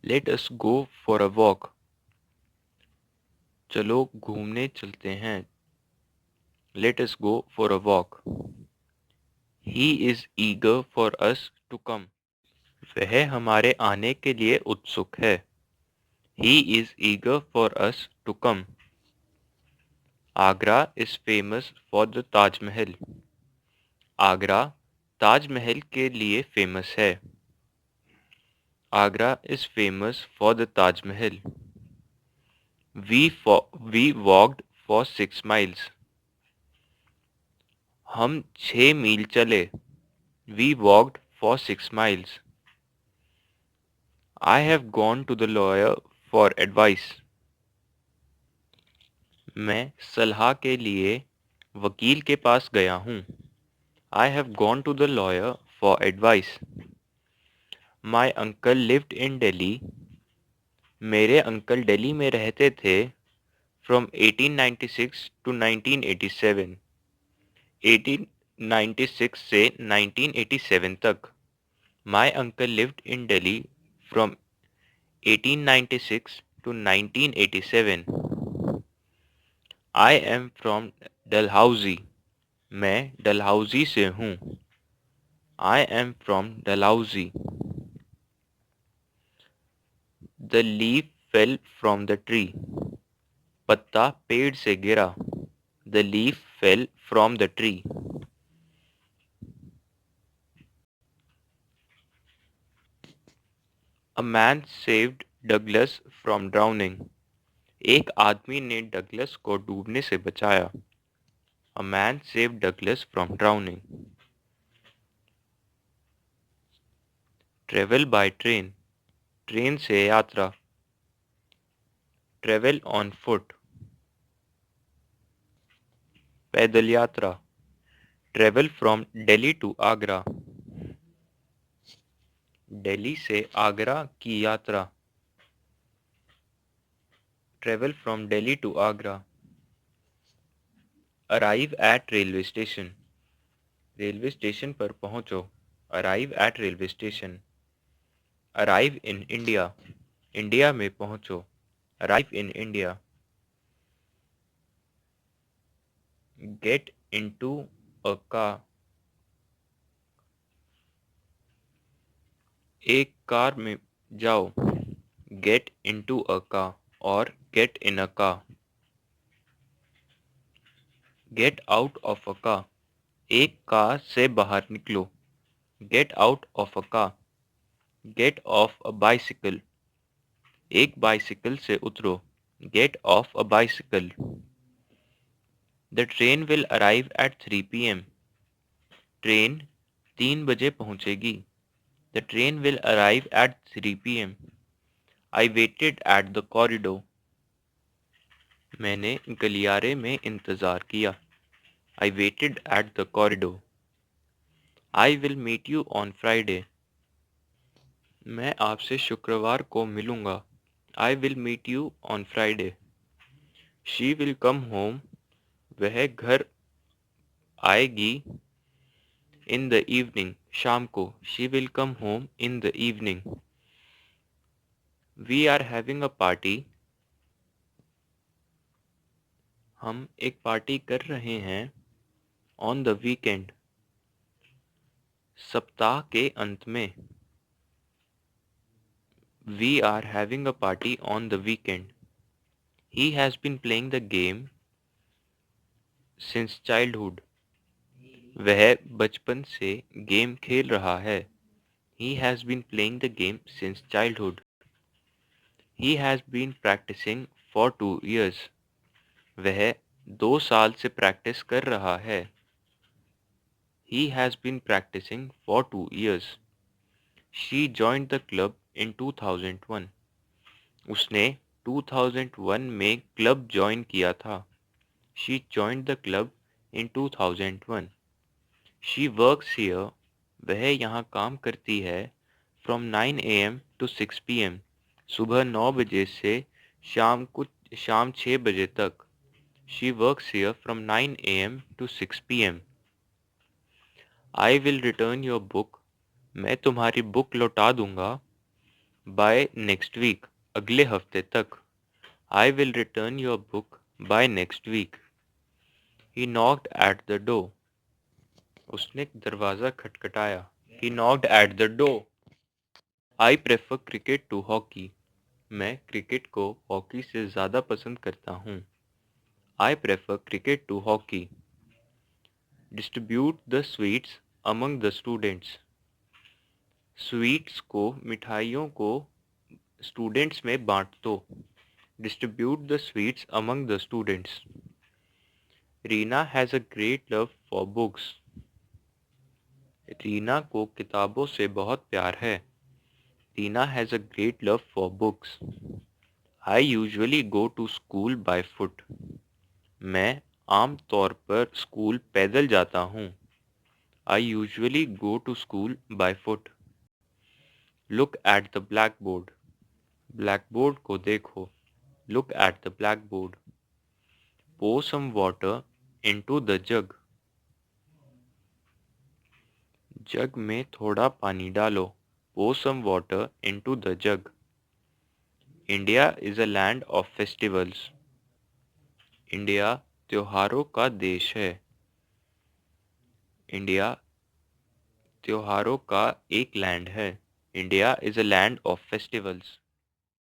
Let us go for a walk. चलो घूमने चलते हैं. Let us go for a walk. He is eager for us to come. वह हमारे आने के लिए उत्सुक है. He is eager for us to come. Agra is famous for the Taj Mahal. Agra Taj Mahal के लिए फेमस है. Agra is famous for the Taj Mahal. We walked for 6 miles. हम 6 मील चले. We walked for 6 miles. I have gone to the lawyer for advice. मैं सलाह के लिए वकील के पास गया हूँ. I have gone to the lawyer for advice. My uncle lived in Delhi. मेरे अंकल दिल्ली में रहते थे. From 1896 to 1987. 1896 से 1987 तक. My uncle lived in Delhi from 1896 to 1987. I am from Dalhousie. मैं डलहौजी से हूँ. I am from Dalhousie. The leaf fell from the tree. पत्ता पेड़ से गिरा. The leaf fell from the tree. A man saved Douglas from drowning. एक आदमी ने डगलस को डूबने से बचाया. A man saved Douglas from drowning. Travel by train. Train से यात्रा. Travel on foot. पैदल यात्रा. Travel from Delhi to Agra. Delhi से आगरा की यात्रा. Travel from Delhi to Agra. Arrive at railway station. Railway station पर पहुंचो. Arrive at railway station. Arrive in India. India में पहुंचो. Arrive in India. Get into a car. एक car में जाओ. Get into a car और get in a car. Get out of a car. एक car से बाहर निकलो. Get out of a car. Get off a bicycle. एक bicycle से उतरो. Get off a bicycle. The train will arrive at 3 p.m. Train 3 बजे पहुंचेगी. The train will arrive at 3 p.m. I waited at the corridor. मैंने गलियारे में इंतज़ार किया. I waited at the corridor. I will meet you on Friday. मैं आपसे शुक्रवार को मिलूँगा. I will meet you on Friday. She will come home. वह घर आएगी. In the evening. शाम को. She will come home in the evening. We are having a party. हम एक पार्टी कर रहे हैं. On the weekend. सप्ताह के अंत में. We are having a party on the weekend. He has been playing the game since childhood. वह बचपन से गेम खेल रहा है. He has been playing the game since childhood. He has been practicing for 2 years. वह 2 साल से practice कर रहा है. He has been practicing for 2 years. She joined the club in 2001. उसने 2001 में क्लब ज्वाइन किया था. She joined the club in 2001. She works here. वह यहाँ काम करती है. From 9 a.m. to 6 p.m. सुबह 9 बजे से शाम 6 बजे तक. She works here from 9 a.m. to 6 p.m. I will return your book. मैं तुम्हारी बुक लौटा दूंगा. बाय नेक्स्ट वीक, अगले हफ्ते तक। I will return your book by next week. He knocked at the door, उसने दरवाज़ा खटखटाया। He knocked at the door. I prefer cricket to hockey, मैं क्रिकेट को हॉकी से ज़्यादा पसंद करता हूँ। I prefer cricket to hockey. Distribute the sweets among the students, sweets को, मिठाइयों को स्टूडेंट्स में बांट दो। डिस्ट्रीब्यूट द स्वीट्स अमंग द स्टूडेंट्स। Reena has a great love for books, Reena को किताबों से बहुत प्यार है। Reena has a great love for books. I usually go to school by foot, मैं आम तौर पर स्कूल पैदल जाता हूँ। I usually go to school by foot. Look at the black board, black board को देखो। Look at the black board. pour some water into the jug, jug में थोड़ा पानी डालो। pour some water into the jug. India is a land of festivals, India त्योहारों का देश है। इंडिया त्योहारों का एक लैंड है। India is a land of festivals.